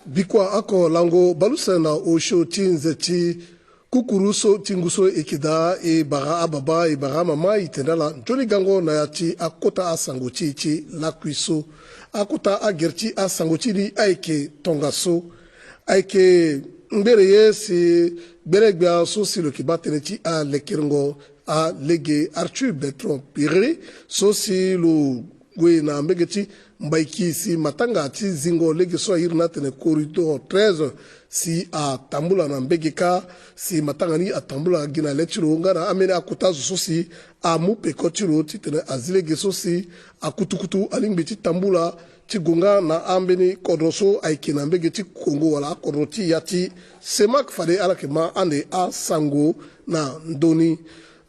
bikwa ako lango balusana osho tinze ti kukuruso tinguso ekida e baga ababa e baga mama itendala njoni gango na yati akota asangochi ti lakwiso akota agerti asangochi ni aike tongaso aike mbereye si beregbia so si lo kibatene ti a lekiringo a lege Arthur Bertrand Pire so si lo we na mbegeti mbaiki si matanga ti zingo lege so irna tene corridor 13 si a tambula na mbegeka si matanga ni a tambula gina letiro ngara amene akuta so si a mupe kotiro ti tene azilege so si a kutukutu alimbeti tambula ti gonga na ambeni kodroso aiki na mbegeti kongo wala kodroti yati semak fade alakema ande a sango na ndoni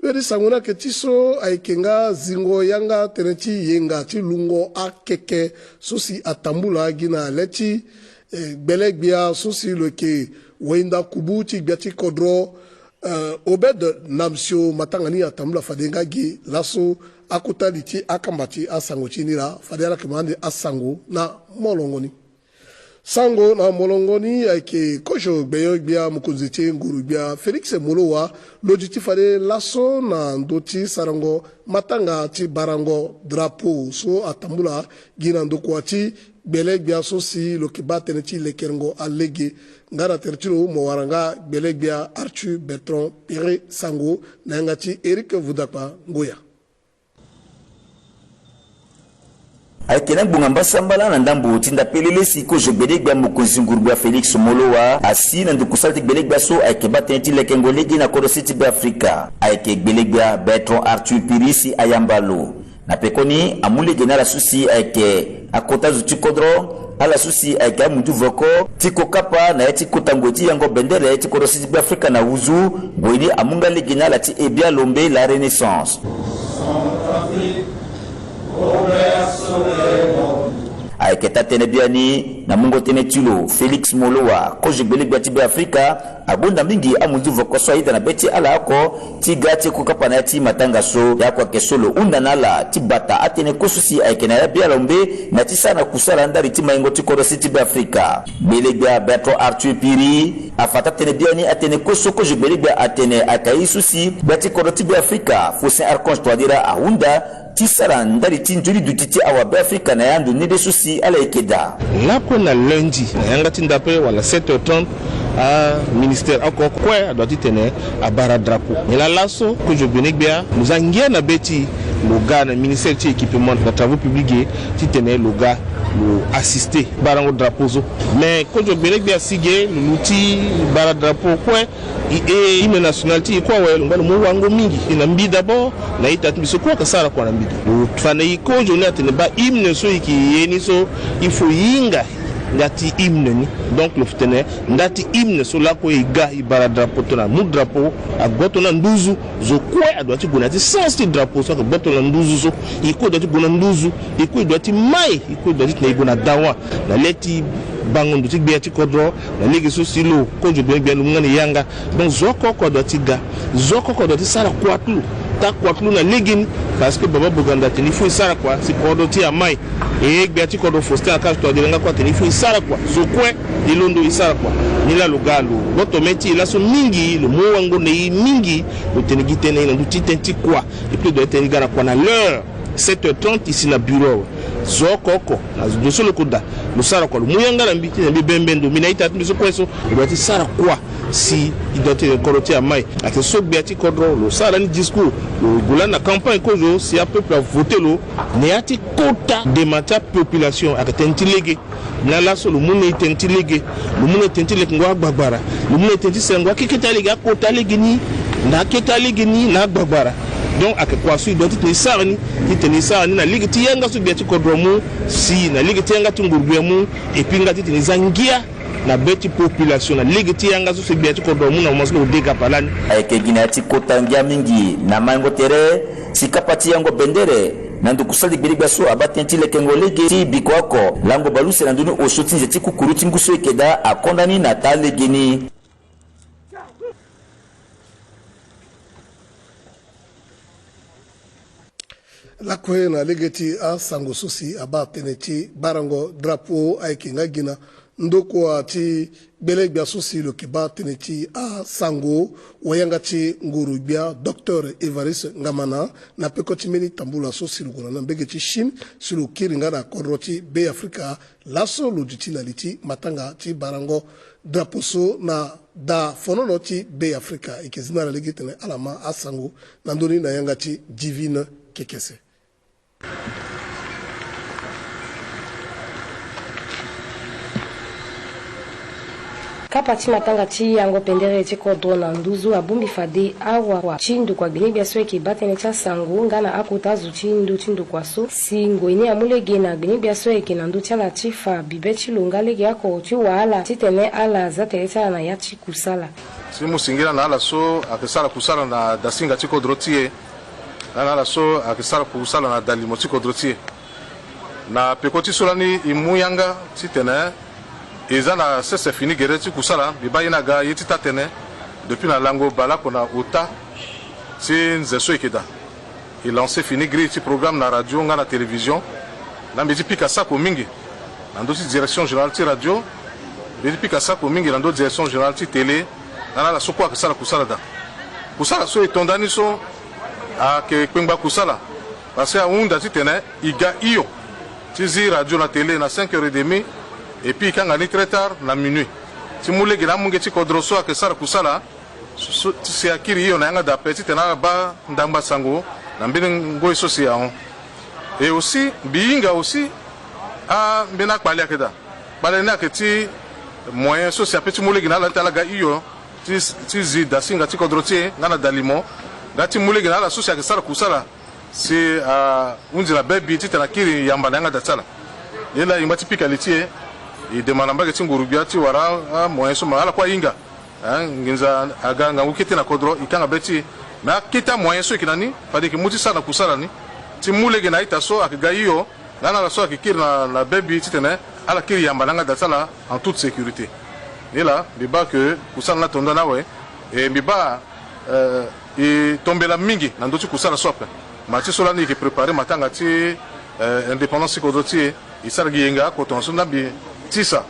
Veri sanguna ke tiso aikenga zingo yanga teneti yenga ti lungo akeke sosi atambula gina leti belegbia sosi loke wenda kubu ti biati kodro obed namsio matangani atambula fadenga gi laso akuta liti akambati asango chinira fadera kemande asango na molongoni sango na molongoni aike kojo beyo bia mukunziti nguru bia Felix Molowa lojiti fade laso na ndoti sarango matanga ti barango drapeau so atambula gina ndokwati beleg bia so si lokibate ti lekerengo alege ngara tertiro mo waranga beleg bia Arthur Bertrand Pire sango na ngati Eric Vudapa ngoya Aikena bungamba sambala na ndambu tinda pelele siko je belegba mukunzi ngurubia Felix Molowa asi na ndukusati belegba so aikeba tenti lekengo legi na korositi be Afrika aike belegba Bertrand Arthur Pirisi ayambalo na pekoni amule genala susi aike akota zuti kodro ala susi aike amudu voko tiko kapa na eti kotangoti yango bendele eti korositi be Afrika na uzu boini amunga legi na lati ebia lombe la renaissance Aiketa tenebiani na mungo tenetilo Felix Molowa koje belegba ti be Afrika abunda mingi amundu vokoso ida na beti ala ako ti gati kukapa na ti matanga so yakwa kesolo unda nala ti bata atene kosusi aikena ya bia lombe na ti sana kusala ndari ti maingo ti koro ti be Afrika belegba Bertrand Arthur Piri afata tenebiani atene koso koje belegba atene akai susi bati koro ti be Afrika fosin archange toadira ahunda tisara ndari tinjuri dutiti awa be Afrika na yandu nide susi ala ekeda lako na lundi na yanga tindape wala 7h30 à ministère encore quoi doit tenir à bara drapeau et la lasso que je venais bien nous angia na beti le gars na ministère de équipement de travaux publics qui tenait le gars le assister barango drapeau mais quand je venais bien sigé l'outil bara drapeau quoi et hymne nationalité quoi ouais ngalo mo wango mingi ina mbi d'abord na ita tmiso quoi que ça la quoi na mbi fana iko jona tene ba hymne so iki yeni so il faut yinga ngati hymne ni donc le futene ngati hymne so la ko iga ibara drapeau to na mu drapeau a goto na nduzu zo quoi a doit gona ti sens ti drapeau so ko goto na nduzu so iko doit gona nduzu iko doit mai iko doit na ibona dawa na leti bangondo ti gbe ti kodro na legi so silo ko jo be lu ngani yanga donc zoko ko doit ga zoko ko doit sara kwatlu ta kwatlu na legin parce que baba buganda tini fo sara kwa si kodo ti amai e gbe ti kodo foster aka to de nga kwa tini fo sara kwa so kwe ilondo isara kwa nila lugalo boto meti la so mingi le mo wango ne mingi o teni gitene na duti tenti kwa et puis doit teni gara kwa na l'heure 7h30 ici na bureau zokoko na dosolo koda lo sara kwa muyanga na mbiti na bembendo minaita tmiso kweso doit sara kwa si il doit être coroté à mai à ce so biati kodro lo sara ni discours lo gulana campagne kojo si a peuple a voté lo neati kota de mata population a tentilege na la so lo mune tentilege lo mune tentilege ngwa gbagbara lo mune tentilege ngwa kiketale kota legini na ketale ni na gbagbara donc à quoi su doit être sarni titeni sarni na ligue ti yanga su biati kodromu si na ligue ti yanga tungurbuemu et puis ngati tini zangia na beti population na ligue ti yanga su biati kodromu na maslo deka palani aike ginati kotangia mingi na mango tere sikapati yango bendere na ndukusali biligba so abatenti lekengo lege ti bikwako lango baluse na ndunu oshotinze ti kukuruti nguso ekeda akondani na talegeni la kwe na legeti a sango sosi aba teneti barango drapeau aiki ngagina ndoko ati bele bia susi lo kiba teneti a sango wayanga ti nguru bia Dr Evariste Ngamana na pekoti meni tambula susi lo gona mbege ti Chine silo kiringa na koroti be Afrika laso lo diti na liti matanga ti barango draposo na da fonono ti be Afrika ikizina la legi tene alama a sango na ndoni na yanga ti Divine Kekese. Kapati matanga ti yango pendere ti kodro na nduzu abumbi fade awa kwa chindu kwa bini biaso eki batene cha sangu ngana akuta zu chindu kwa so singo ini amulege na bini biaso eki na ndu chala chifa bibe chilungalege yako ti wahala titene ala zateleta na ya chi kusala si musingira na ala so akisala kusala na dasinga ti kodro tie na ala so akisala kusala na dalimo ti kodro tie na pekoti solani imuyanga titene ezana sese fini gereti kusala bibayina ga yeti tatene depuis na lango bala kona uta si nzeso ikeda il lancé fini griti programme na radio nga na télévision na mbiti pika sako mingi na ndo direction générale ti radio mbiti pika sako mingi na ndo direction générale ti télé na la soko akisala kusala da kusala so etondani so ke kwengba kusala parce que unda ti tene iga iyo ti zi radio na télé na 5h30 et puis quand on est très tard na minuit si moule gina munge ti kodroso ake sara kusala si akiri yo na nga da petit na ba ndamba sango na mbini ngoi social et aussi biinga aussi a mbena kpali akeda bale na ke ti moyen social petit moule gina la tala ga iyo ti zi da singa ti kodrotie ngana dalimo gati moule gina la social ake sara kusala si unzi la bebi ti tana kiri yamba na nga da tala yela imati pikalitie i demanda mbage ti ngurubia ti wara moyen so ala kwa inga nginza aga nga ukete na kodro ikanga beti na kita moyen so kinani fadi ki muti sana kusala ni ti mulege na ita so akiga iyo ngana la so akikir na bebi ti tene ala kiri yamba nanga datala en toute sécurité ila biba que kusala na tonda na we e biba e tombela mingi na ndoti kusala sope mati so la ni ki préparer matanga ti indépendance kodro ti isargi yenga ko ton so na bi tisa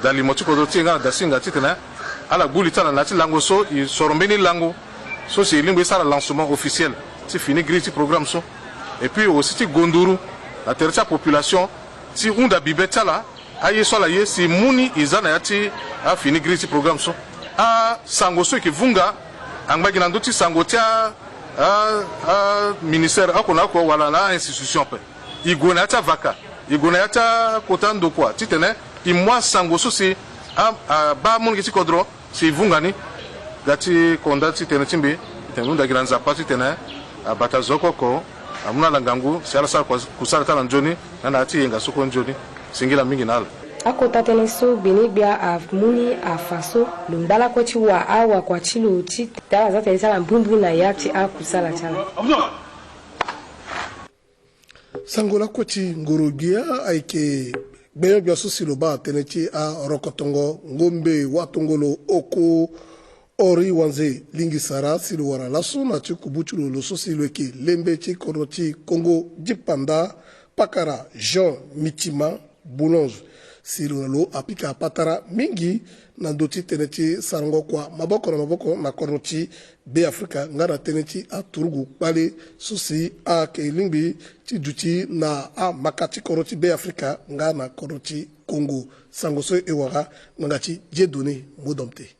dali moti ko doti nga dasinga titena ala guli tala na ti lango so i sorombeni lango so c'est lingwe sara lancement officiel ti fini griti programme so et puis aussi ti gonduru la tertia population ti unda bibetala aye so la ye si muni izana ya ti a fini griti programme so a sango so ki vunga angba gina ndoti sango tia a ministère akona ko wala na institution pe igona ta vaka igona ta kotando kwa titene i moi sango so si ba mon ki kodro si vungani dati konda titene timbi tenunda granza parti tene batazoko ko amuna langangu sala sala kusala tala njoni na ati yenga soko njoni singila mingi nala akota tene so bini bia afmuni afaso lumbala ko ti wa awa kwa chilo ti dala za tele sala mbumbu na ya ti akusala chala sangola koti ngurugia aike beyo bia susi lo ba teneti a rokotongo ngombe watongolo oko ori wanze lingi sara silo wara laso na ti kubuchulo lo susi lo eke lembe ti koroti Congo jipanda pakara Jean Mitima Boulonge silo lo apika patara mingi na ndoti teneti sarango kwa maboko na koroti be Afrika ngara teneti a turugu pale susi a ke lingbi ti duti na a makati koroti be Afrika ngana koroti Congo sangoso ewara ngati jedone modomte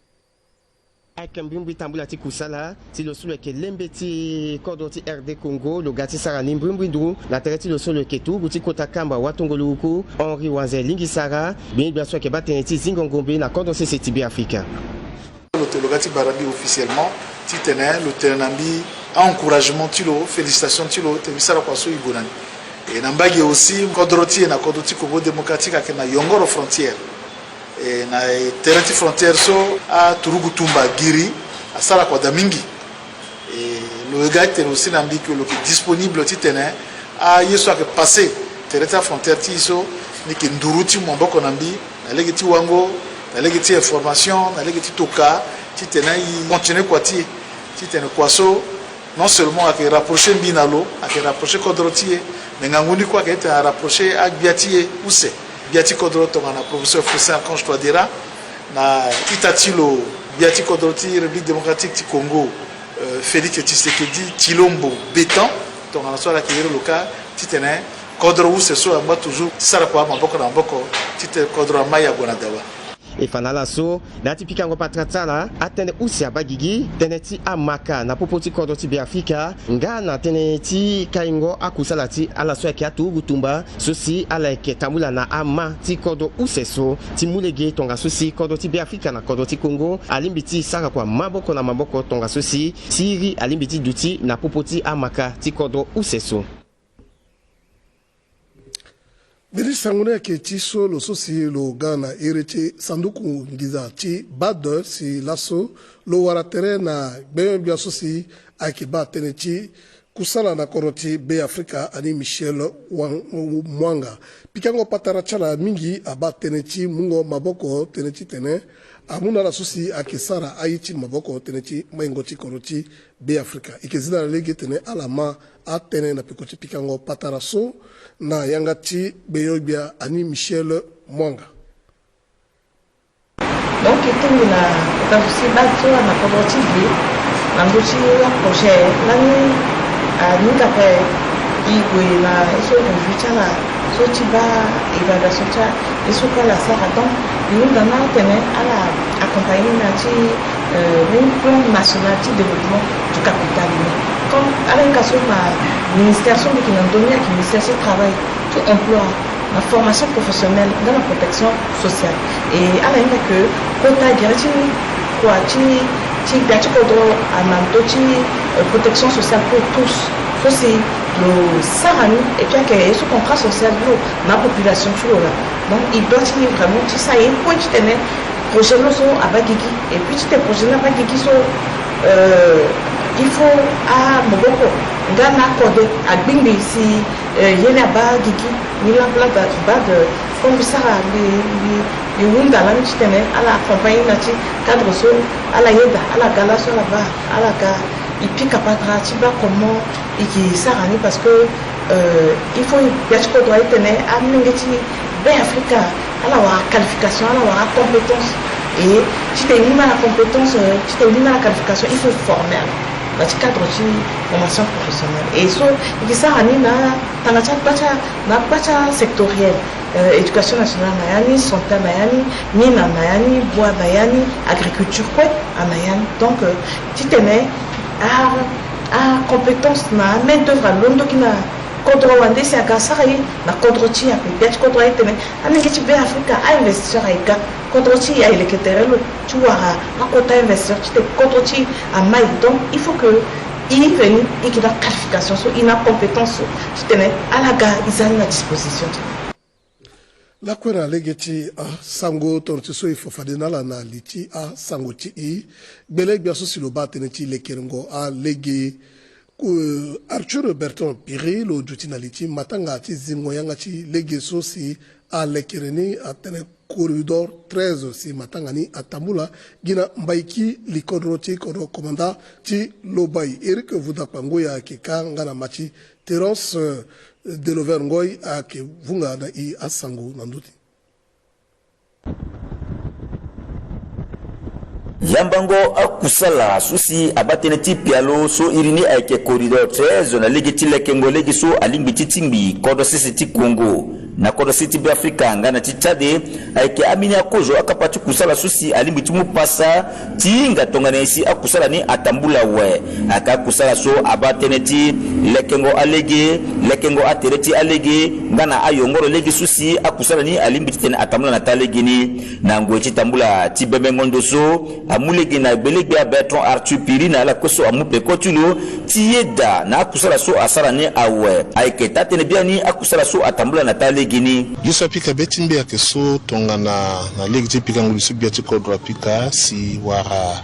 Akambimbi tambula ti kusala ti lo solo ke lembe ti kodo ti RD Congo lo gati sara limbrimbi ndru na tere ti lo solo ke tu buti kota kamba watongolo uku Henri Wanze lingi sara bien bien sûr ke baten ti zingongombe na kodo CCTB Africa lo gati barabi officiellement ti tene lo tenambi encouragement ti lo félicitations ti lo te misara kwa so igonani et na mbagi aussi kodo ti na kodo ti Congo démocratique akena yongoro frontière et na terrain frontière so a turugu tumba giri a sala kwa damingi et le gars était aussi nambi que le disponible ti tene a yeso que passer terrain frontière ti so ni ke nduruti mboko nambi na legi ti wango na legi ti information na legi ti toka ti tene i continuer kwa ti tene kwa so non seulement a que rapprocher binalo a que rapprocher kodrotie mais nganguni kwa que te rapprocher agbiatie use biati kodro tongana professeur Fossin Archange Touadéra na itatilo biati kodro ti République démocratique du Congo Félix Tshisekedi Tilombo Bétan tongana so la kiri loka titene kodro où c'est so amba toujours sara kwa maboko na mboko tite kodro maya bonadawa e fanala so na tipika ngo patratsala atene usi abagigi teneti amaka na popoti kodoti be Afrika ngana teneti kaingo akusalati ala so yake atu gutumba sosi ala yake tamula na ama ti kodo useso ti mulege tonga sosi kodoti be Afrika na kodoti Congo alimbiti saka kwa maboko na maboko tonga sosi siri alimbiti duti na popoti amaka ti kodo useso. Bili sangune ke tiso lo sosi lo Ghana erete sanduku ngiza ti bad si laso lo waratere na bia sosi akiba teneti kusala na koroti be Afrika ani Michel Mwanga pikango patara chala mingi aba teneti mungo maboko teneti tene amuna la sosi akisara aiti maboko teneti maingoti koroti be Afrika ikezina lege tene alama atene na pikoti pikango patara so na yangati beyobia ani Michel Mwanga. Donc il y a aussi bateau na koroti be na ngochi ya projet lani nous après il na so convichala so tiba evaluation cha eso kala sara donc nous dana tene ala accompagner nati un plan national de développement du capital humain comme avec la ministère qui nous donne qui ministère du travail tout emploi la formation professionnelle dans la protection sociale et à la que quota garantie quoi ti biati kodro anantoti protection sociale pour tous ceci le sarani et puis que ce contrat social pour la population tout là donc il doit tenir vraiment si ça est pour tu tenais projet nous sont abagigi et puis tu te projet là abagigi so il faut à moboko ngana code à bindi si yena abagigi ni la bad comme ça les wunda la mitene ala accompagner nati cadre so ala yeda ala gala so la ba ala ga il pique pas gratuitement comment et qui sarani parce que il faut bien que doit être né à mingeti be Africa ala wa qualification ala wa compétence et si tu as la compétence si tu as la qualification il faut former la cadre de formation professionnelle et so il sarani na tanacha na bacha sectoriel éducation nationale nayani santé nayani mine nayani bois nayani agriculture quoi nayani donc tu tenais à compétence na main d'œuvre à l'homme qui na kodro wande si akasari na kodro ti ape bet kodro itene aningi ti be Afrika a investisseur aika kodro ti a eleketerelo tu wara akota investisseur ti te kodro ti a mai donc il faut que il venu et qui a qualification so il a compétence tu tenais à la gare ils ont la disposition. La kwena legeti a sango tonti so ifofadena la na liti a sango ti I beleg biaso silo bateneti lekerengo a lege Arthur Bertrand Piri lo dutina liti matanga ti zingo yanga ti lege so si a lekereni a tene corridor 13 si matanga ni atambula gina mbaiki likodro ti kodro komanda ti lobai Eric Vudapango ya kikanga na machi Terence de l'Auvergne à que vunga na I asango nanduti. Yambango akusala susi abateneti pialo so irini aike corridor 13 na legiti lekengo legi so alimbiti timbi kodo sisi Congo na kodo siti be Afrika ngana ti Tchade aike amini akojo akapati kusala susi alimbiti mupasa tinga tongana isi akusala ni atambula we aka kusala so abateneti lekengo alege lekengo atereti alege ngana ayongoro legi susi akusala ni alimbiti tena atambula na talegini na ngwechi tambula ti bebe ngondo so amulegi na belegi ya Bertrand Arthur Piri na la koso amupe kotulo tieda na akusala so asara ni awe aike tatene biani akusala so atambula na talegini yusa pika betimbe ya keso tonga na legi pika ngulisu biati kodra pika si wara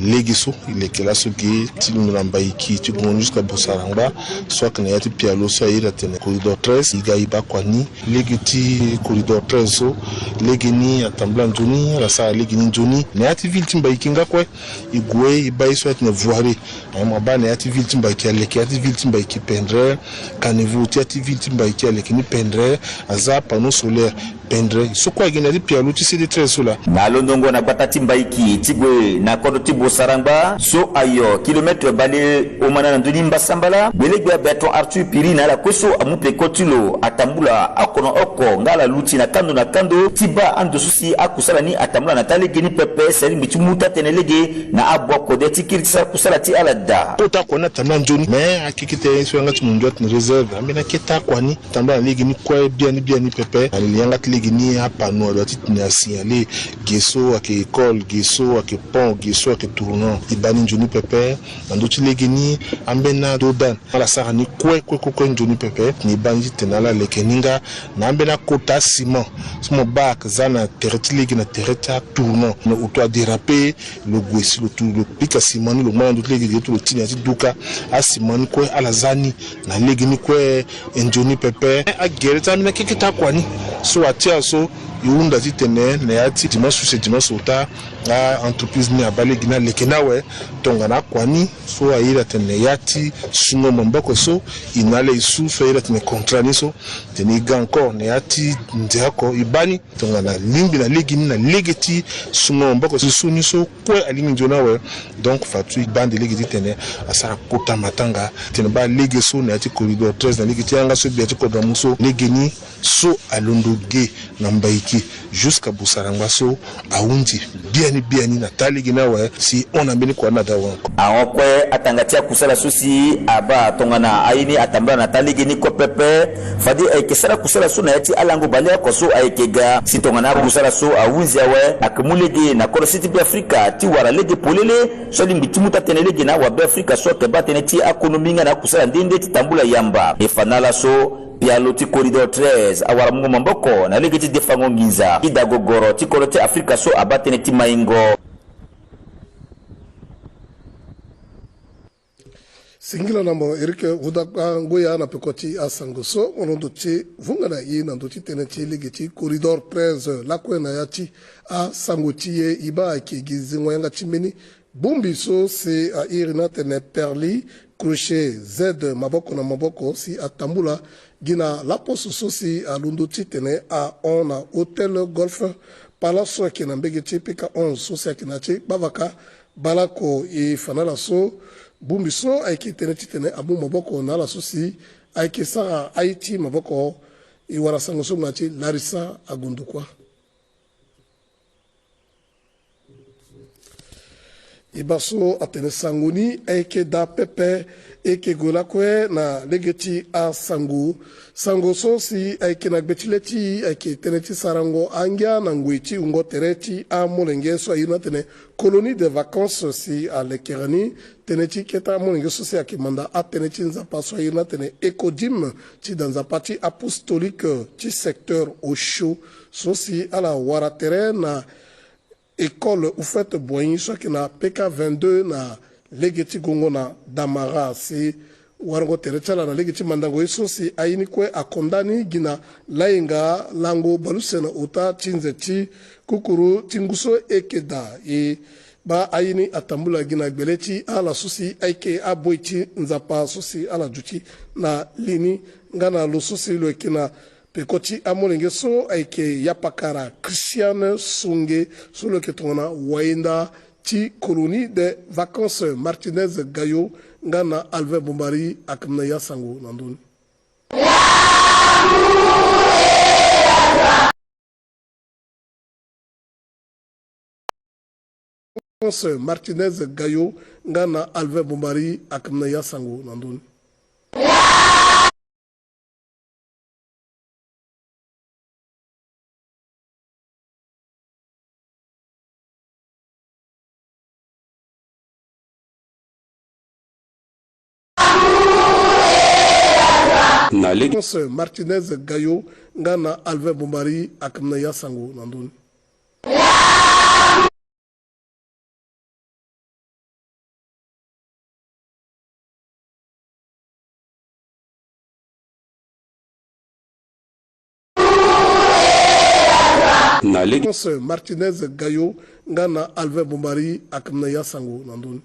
legiso ilekela soki tilundu mbaiki tigongo jusqu'à Bosarangba soit que na pialo so ira tene corridor 13 iga iba kwani legiti corridor 13 so legini atambla njoni la sa legini njoni na ati ville timbaiki ngakwe igwe iba iso atne voire ama ba na ati ville timbaiki aleki ati ville timbaiki pendre kanevu ati ville timbaiki aleki ni pendre aza panneau solaire pendre sokwa gina di pialo ti sidi 13 sola na londongo na batati mbaiki tigwe na kodo ti Bosarangba so ayo kilometre bale omana na nduni mbasambala belegwa Bertrand Arthur Piri na la koso amupe kotilo atambula akono oko ngala luti na kando tiba ando susi akusala ni atambula na tale geni pepe seli mitu muta tenelege na aboko de tikirisa kusala ti alada pota kona tamna njoni mais akikite so ngati munjot ni reserve amena keta kwani tambula legi ni kwa bien pepe alilianga legi ni hapa no do titni asiale geso ake école geso ake pont geso ake tournant ibani njoni pepe ando ti legi ni ambena dodan ala sara ni kwe njoni pepe ni banji tenala lekeninga na ambena kota ciment smo bak zana tereti legi na tereta tournant no auto déraper le gwesi le pika ciment ni le moyen de legi to le tini duka a ciment kwe ala zani na legi ni kwe njoni pepe a gereta mina kikita kwani so atia so yunda titene na yati dimanche uta a entreprise ni abale gina lekenawe tongana kwani so aira tene yati sungo mamboko so inale isu so aira tene contrat so tene ganko na yati ndeko ibani tongana limbi na legini na legeti sungo mamboko so ni so kwe alimi njonawe donc fatu bande legeti tene asara kota matanga tene ba lege so na yati corridor 13 na legeti anga so biati ko damuso legeni so alondoge na mbaiki jusqu'à Bosarangba so aundi bien na tali ginawe si on ambeni kwa na dawa awokwe atangatia kusala susi aba tongana aini atambla na tali gini ko pepe fadi ekesala kusala so na yati alango bale ko so aikega si tongana kusala so awunzi awe akumulege na ko city bi Africa ti wara lege polele so limbitu muta tenelege na wa bi Africa so ke bateneti ekonominga na kusala ndinde ti tambula yamba efanala so pialo ti corridor 13 awara mungu mamboko na lege ti defango nginza idagogoro ti kolote Africa so abatene ti maingo singila namo erike udaka ngoya na pekoti asangoso onondo ti vungana yi na ndo ti tene ti lege ti corridor 13 lakwe na yati a sangoti ye iba ki gizingo yanga chimeni bumbi so se a irina tene perli crochet z maboko na maboko si atambula gina laposo so si alundo ti tene a on na hotel golf palaso ki na mbege ti pika 11 so si akina ti bavaka balako e fanala so bumbi so aiki tene ti tene abu maboko na la so si aiki sara aiti maboko e wara sango so na ti Larissa agundukwa ibaso atene sanguni eke da pepe eke gola kwe na legeti a sangu so si eke na gbetileti eke teneti sarango angia na ngwiti ungo tereti a molenge so ayuna tene colonie de vacances si a lekerani teneti keta molenge so si ake manda a teneti nzapa so ayuna tene ekodim ti dans nzapa ti apostolique ti secteur au chaud so si ala wara tere na école ou fait boyin so ki na PK22 na legeti gongo na Damara si warango terechala na legeti mandango iso si aini kwe akondani gina lainga lango balusena uta chinze chi kukuru tinguso ekeda ba aini atambula gina gbeleti ala susi aike aboiti nzapa susi ala juti na lini ngana lo susi lo kina pekoti amolenge so aike yapakara Christiane Sunge sur le ketona wainda ti colonie de vacances Martinez Gayo ngana Alvin Bombari akamna ya sango nandoni Martinez Gayo ngana Alvin Bombari akamna ya sango nandoni Martinez Gayo ngana Alvin Bombari akamna ya sango nandoni na lege Martinez Gayo ngana Alvin Bombari akamna ya sango nandoni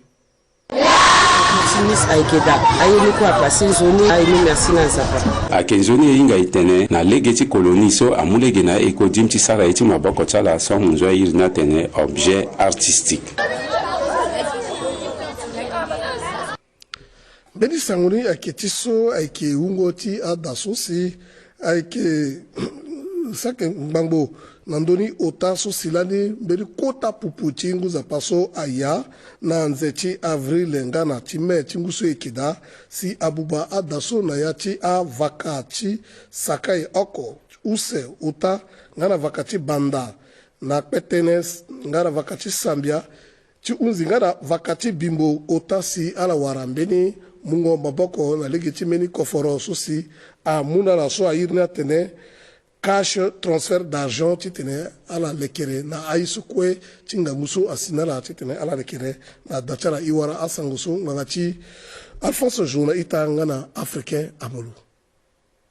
Sinis aikeda ayeli kwa pasi zoni ayeli merci na zapa akenzoni inga itene na legeti koloniso amulege na ekodim ti sara eti maboko tsala so munzo irina tene objet artistique Beni sangoni aketiso aike ungoti adasosi aike sake ngbango nandoni ota so silani beri kota pupu chingu za paso aya na nzechi avril ngana time chingu so ekida si abuba adaso na yachi a vakachi sakai oko use ota ngana vakachi banda na petenes ngana vakachi sambia chi unzi ngana vakachi bimbo ota si ala warambeni mungo maboko na legiti meni koforo sosi a muna la so ayirna tene cash transfert d'argent titene ala lekere na aisukwe tinga musu asinala titene ala lekere na dachara iwara asangusu ngati Alphonse Jouna itanga na africain amolu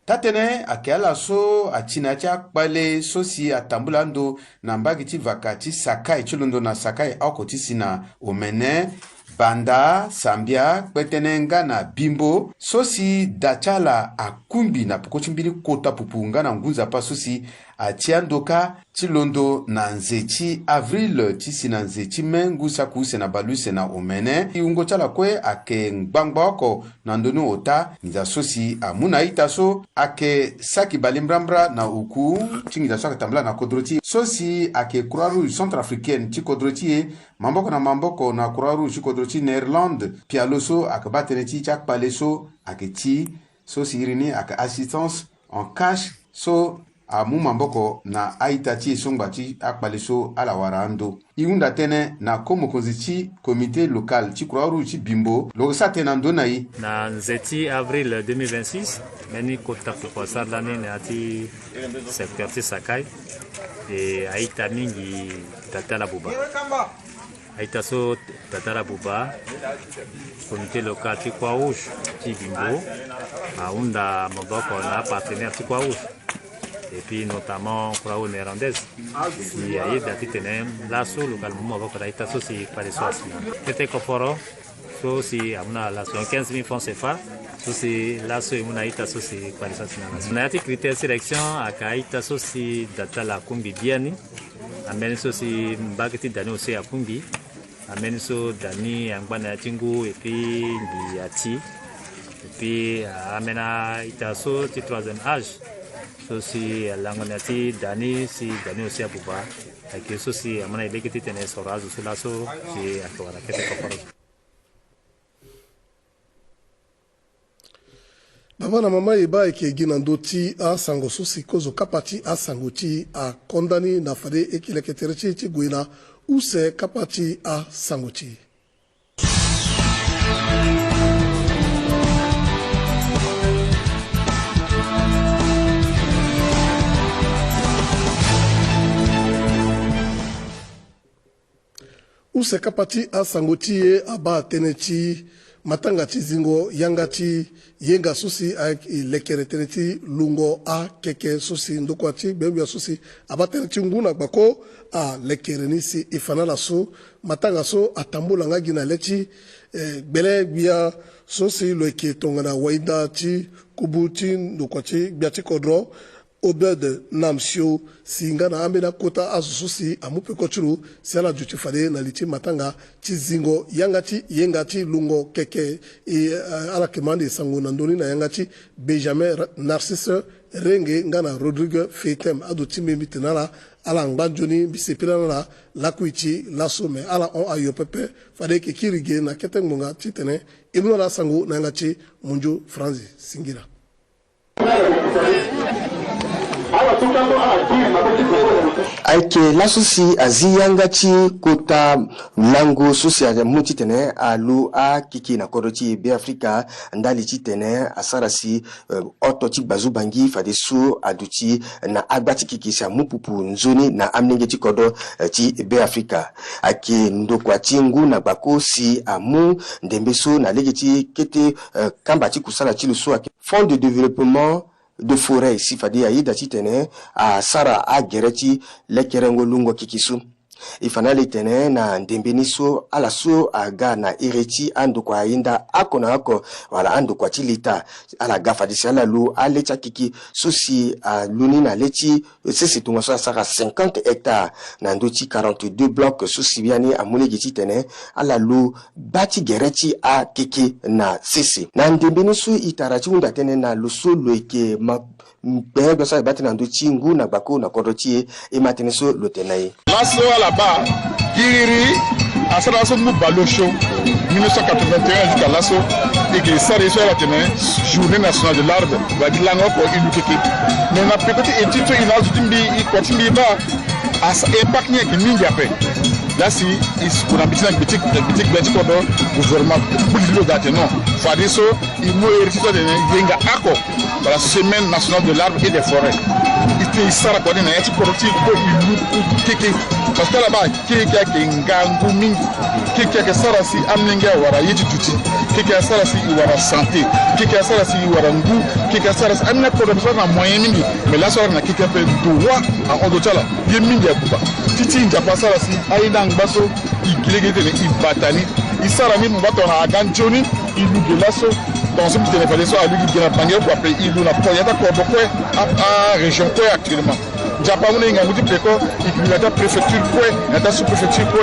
tatene akela so achina cha kpale sosi atambulando na mbagiti vakati sakai chulundo na sakai akoti sina omene banda sambia kpetenenga na bimbo sosi dachala akumbi na pokochimbili kota pupunga na ngunza pa sosi atiandoka chilondo na nzechi avril chisi na nzechi mengusa kuse na baluse na omene iungo chala kwe ake ngbangbako na ndonu ota niza sosi amuna itaso ake saki balimbrambra na uku chingiza so akatambula na kodroti sosi ake Croix Rouge Centrafricaine chi kodroti mamboko na Croix Rouge chi kodroti Néerlande pialoso akabatene chi chak paleso ake chi sosi irini ake assistance en cash so amu mamboko na aitachi songbati akpaliso ala warando iunda tene na komo konzichi comité local chi Croix Rouge bimbo losa tena ndonai na nzeti avril 2026 meni kota kupasar lani na ati secteur Sakai e aita mingi tatala buba aita so tatala buba comité local chi Croix Rouge chi bimbo aunda mamboko na partenaire chi Croix Rouge et puis notamment Croix Rouge néerlandaise qui a eu d'atteindre l'asso localement avec la état aussi par les soins. C'était confort, aussi amna la 15 000 francs CFA, aussi l'asso et mon état aussi par les soins. On a été critère sélection à kaita aussi data la kumbi biani, amène aussi bagati dani aussi à kumbi, amène so dani ambana tingu et puis biati, et puis amena itaso ti troisième âge. Si langonati dani si dani aussi abuba avec ceci amana ilekiti tene sorazo sulaso si akawara kete koporo baba na mama iba ekegina ndoti a sango sosi kozo kapati a sangoti a kondani na fade ekileketerechi ti gwina use kapati a sangoti use kapati a sangoti ye aba teneti matanga zingo yangati yenga susi a lekere teneti lungo a keke susi ndokwati bembia susi aba teneti nguna bako a lekere nisi ifanala so matanga so atambula ngagi na lechi bele bia susi loike tongana waida ti kubuti ndokwati biati kodro Obed Namsio singana amena kota asususi amupe kochuru siala jutifade na liti matanga chizingo yangati yengati lungo keke ala kemande sango nandoni na yangati Benjamin Narcisse Renge ngana Rodrigue Fetem aduti mitenala ala ngbanjoni bisepila na lakuichi lasome ala on ayopepe fade ke kirige na ketengunga titene ibno la sango na yangati munjo Franzi singira aike lasusi aziyangati kota mlango susi ya muti tene alu a kiki na koroti be Afrika ndali ti tene asarasi oto ti bazubangi fade su aduti na agbati kiki sa mupupu nzoni na amnenge ti kodo ti be Afrika ake ndokwa ti ngu na bako si amu ndembe so na lege ti kete kamba ti kusala ti lusu ake Fonds de développement de forêt sifadi aida titene a sara a gereti lekerengo lungo kikisu ifanali tene na ndembeniso ala so aga na ireti ando kwa inda akona ako wala ando kwa tilita ala gafa disi ala lu alecha kiki sosi luni na leti sisi tunga so sara 50 hectares na ndoti 42 blocs sosi biani amule giti tene ala lu bati gereti a kiki na sisi na ndembeniso itarachi unda tene na luso loike Bego sa bati na nduchi ngu na bako na korotie e matiniso lotenaye. Lasso à la barre, Kiri, à ça lasso nous balocho 1981 jusqu'à lasso et que ça réussit à la tenir journée nationale de l'arbre va dire lango pour une kiki. Mais na petite étude il a dit il continue ba as impact ni que mingi après. Là si on a petit kodo gouvernement pour date non. Fadi so il mo hérité de yenga ako la semaine nationale de l'arbre et des forêts. Il sera quoi na yati koroti ko il kiki parce que là-bas kiki ya kingangu mingi kiki ya sara si amninga wara yiti tuti kiki ya sara si wara santé kiki ya sara si wara ngu kiki ya sara si amna ko de na moyen mingi mais là sara na kiki pe droit en odotala ye mingi ya kuba titi njapa sara si aida ngbaso ikilegete ne ibatani isara ni mbato na ganjoni ilu de lasso dans ce petit téléphone soit lui qui a pangé pour appeler ilu na poyata ko bokwe à région ko actuellement Japon nga ngudi peko ikilata préfecture ko na sous-préfecture ko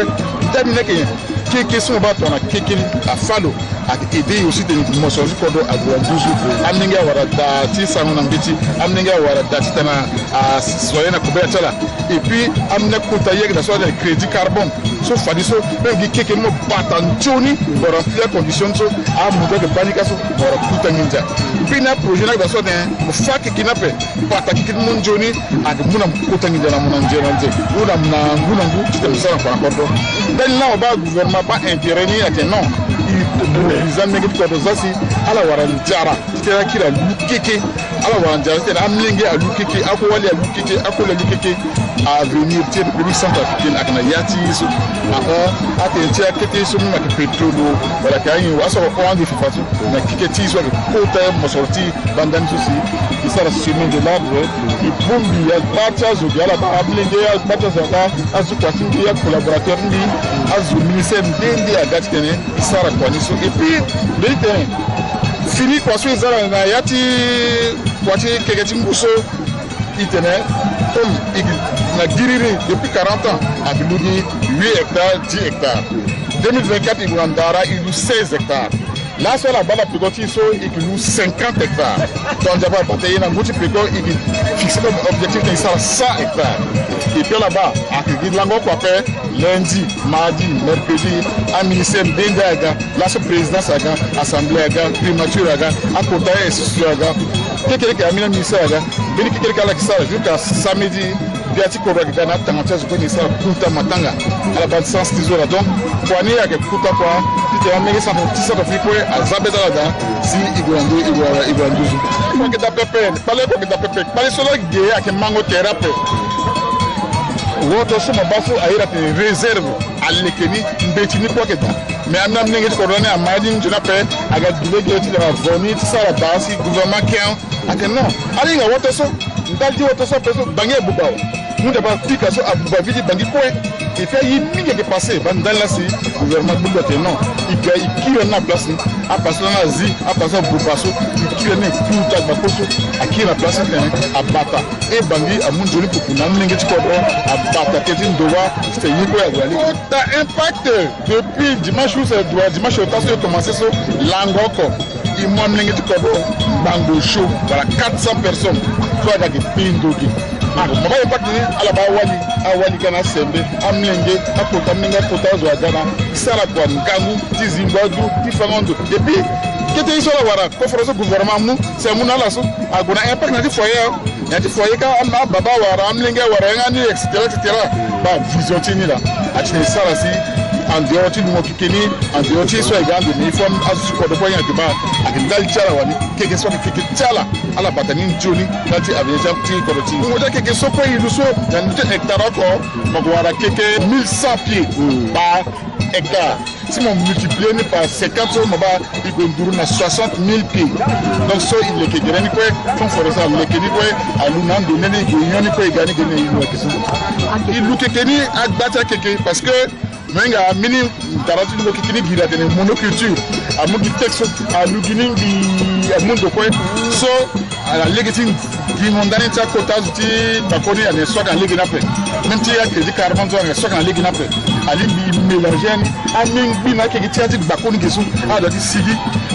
terminé que question ba tona kekeli afalo a aider aussi de motion du kodo agouandouzu amninga wara da ti sanu na mbiti amninga wara da ti tana a soyena kubela chala et puis amna kota yek da soit de crédit carbone so fadiso bengi kekeli mo batantoni pour remplir conditions so a mudo de banika so pour kuta ninja bina projet na da soit de fa kekinape bataki kidmon joni a muna kota ninja na muna njera nje una muna ngu ti de sara kwa kodo dan la ba gouvernement pas intervenir à non ils amènent quelque chose aussi à la warandjara c'est qui la lukeke à la warandjara c'est amlinge à lukeke à quoi aller à lukeke à quoi lukeke à venir tirer le pays centrafricain à Kanayati à tenir quelque chose même avec pétrole voilà qu'il y a un seul point de façon mais qui soit le côté me sorti bandan souci il sera chemin de l'arbre et bombi à partage au gala à amlinge à partage à zukwati ya collaborateur ni à zu ministère ndende à gatene il sera kwaniso et puis le terrain fini kwa so ezala na yati kwati keketi nguso itene comme na giriri depuis 40 ans à Biludi 8 hectares 10 hectares 2024 il andara il 16 hectares là sur la base de Pigoti so il loue 50 hectares donc j'avais bataillé dans multi Pigot il fixé comme objectif de 100 hectares et puis là-bas à Kigidlango quoi faire lundi mardi mercredi à ministère d'Indaga là ce présidence aga assemblée aga primature aga à côté institut aga quelqu'un qui a mis le ministère aga béni quelqu'un là qui ça jusqu'à samedi biati ko baga na tangata zo ni sa kuta matanga à la base sens tizola donc kwani ya kuta kwa tite amenge sa tisa to fiko azabe dala si igwanduzu ko ke da pepe pale ko ke da pepe pale solo ge ya ke mango thérapie woto suma bafu ayira te réserve alekeni mbeti ni ko ke da mais amna mnenge ko rone amadi njuna pe aga dubege ti da voni ti sala basi gouvernement kien akeno ali nga woto so ndaldi woto so peso bangi bubaw nous d'abord pique so abuba vidi bangi ko et fait yi mingi ke passé ban dans la si gouvernement buba te non il kire na place a passé na zi a passé bubaso il kire ne kuta ba koso a kire na place a bata e bangi a munjoli pour na mnenge ti ko a bata ke tin dowa c'est yi ko ya gwali ta impact depuis dimanche où c'est dimanche au temps de commencer so langoko il m'a mnenge ti ko bango show voilà 400 personnes soit avec pindoki maba impact ni ala ba awali kana sembe amlenge akota mninga kota zo agana sala kwa ngangu tizimbadu tifangondo et puis kete isola wara ko foroso gouvernement mu c'est mun ala so agona impact na ti foyer ka amma baba wara amlenge wara ngani etc ba vision tini la atine sala si en dehors du mot kikeni en dehors du soit égal de uniforme à ce qu'on doit y avoir à quel tchala wani quelque soit que tchala à la batani joni quand avait déjà petit coroti on dit quelque soit quoi il nous soit dans 2 hectares encore magwara quelque 1100 pieds par hectare si on multiplie par 50 so maba igonduru na 60 000 pieds donc so il est que gani quoi on ferait ça le keni quoi aluna donner igonyoni quoi gani gani ilu kesu ilu kekeni agbata keke parce que menga mini taratu no kekeni gira de monoculture amugi texte alugini bi amundo quoi so ala legating di mondani ta kota zuti bakoni ane soka legina pe même ti ya crédit carbone zo ane soka legina pe ali bi mélanger amin bi na ke ti ati bakoni gesu ada ti sigi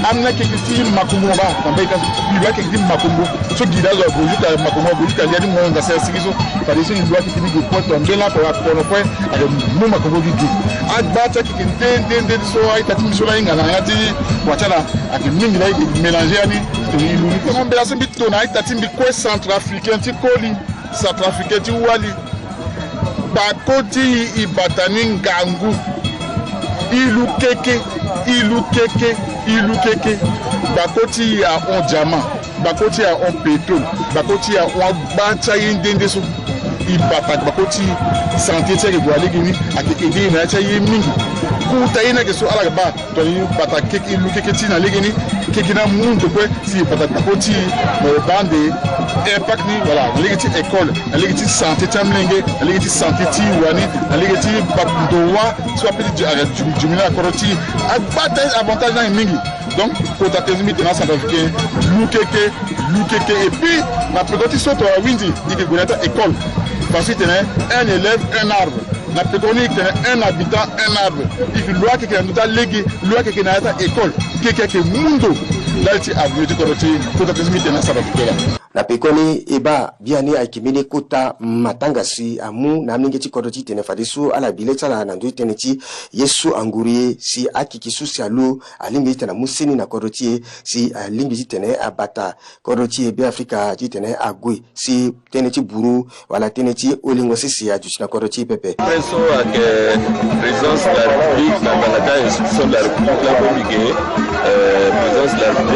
amna ke ti makumbo ba tambe ka bi ba ke ti makumbo so gida zo bojuka makumbo bojuka ya ni mo nga sa sigi so par exemple il doit que ni go point on de la pour no point avec mo makumbo di agbata ke den so ai tati mi so la inga na ati wachala ake mingi la mélanger ani to on bela so bi to na tati bi ko centrafricain ti koli centrafricain ti wali bakoti ibatani ngangu ilu keke bakoti ya on diamant bakoti ya on pétrole bakoti ya on gbata yindende so ibata bakoti santé teke gwali gini ake ede na cha yemingi kuta ina ke so ala ba to yi bata keke ilu keke ti na legini keke na mundo kwe si bata bakoti no bande impact ni voilà legiti école legiti santé tamlenge legiti santé ti wani legiti bakdowa so apeli jumila koroti agbata avantage na mingi donc kota tezimi tena centrafricain lukeke et puis la petite soto a windi dike gonata école parce que un élève un arbre la pétronique un habitant un arbre il faut loi que nous ta légui loi que na ta école que mundo dalti avenue de koroti kota tezimi tena centrafricain na pekoni eba biani aikimini kota matangasi amu na mningeti koroti tene fadisu ala bileta la na ndui teneti yesu angurie si akikisu si alu alingi tena musini na koroti si alingi tene abata koroti be Afrika tene agui si teneti buru wala teneti olingo sisi ya juchina koroti pepe presso ake présence de la République na balaka institution de la République la communiqué présence de la République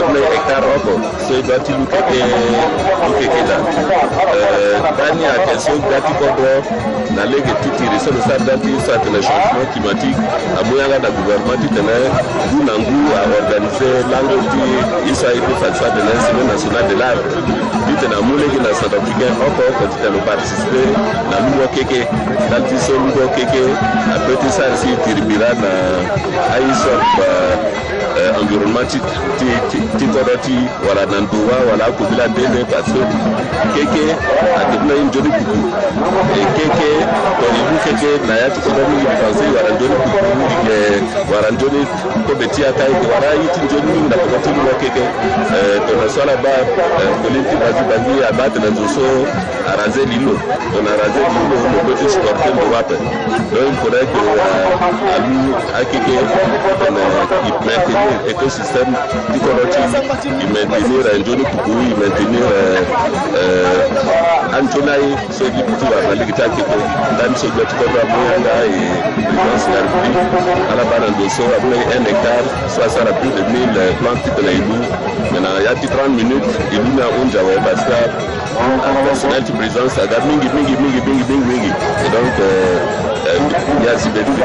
able hectare oko so doit il ukekela dani ya question dati kodro na lege titi risolo sa dati sa le changement climatique amoyanga na gouvernement tene bunangu a organiser langoti isa ipo fatwa de l'Institut national de l'art ditena mulege na South Africain encore continue de participer na lumo keke dati so lumo keke a petit ça si tiribira na aiso environnement ti koroti wala nanduwa wala kubila dele parce que keke atibna injoni kuku e keke to ibu keke na yati ko mi pense wala ndoni kuku ke wala ndoni ko betia kai wala yiti njoni na ko tulu keke to na sala ba politi bazi abate na zoso araze lilo to na araze lilo le petit sportif de wape donc il faudrait que alu akeke il maintenir écosystème du koroti il maintenir njoni kuku il maintenir Antonai so di putu wa ligita ke ko dan so do ko ba mo nga e présidence de la République ala bana do so après 1 hectare soit ça plus de 1000 plantes de la ilu maintenant il y a 30 minutes il y a un jawa parce que personnel de présence a mingi et donc il y a si petit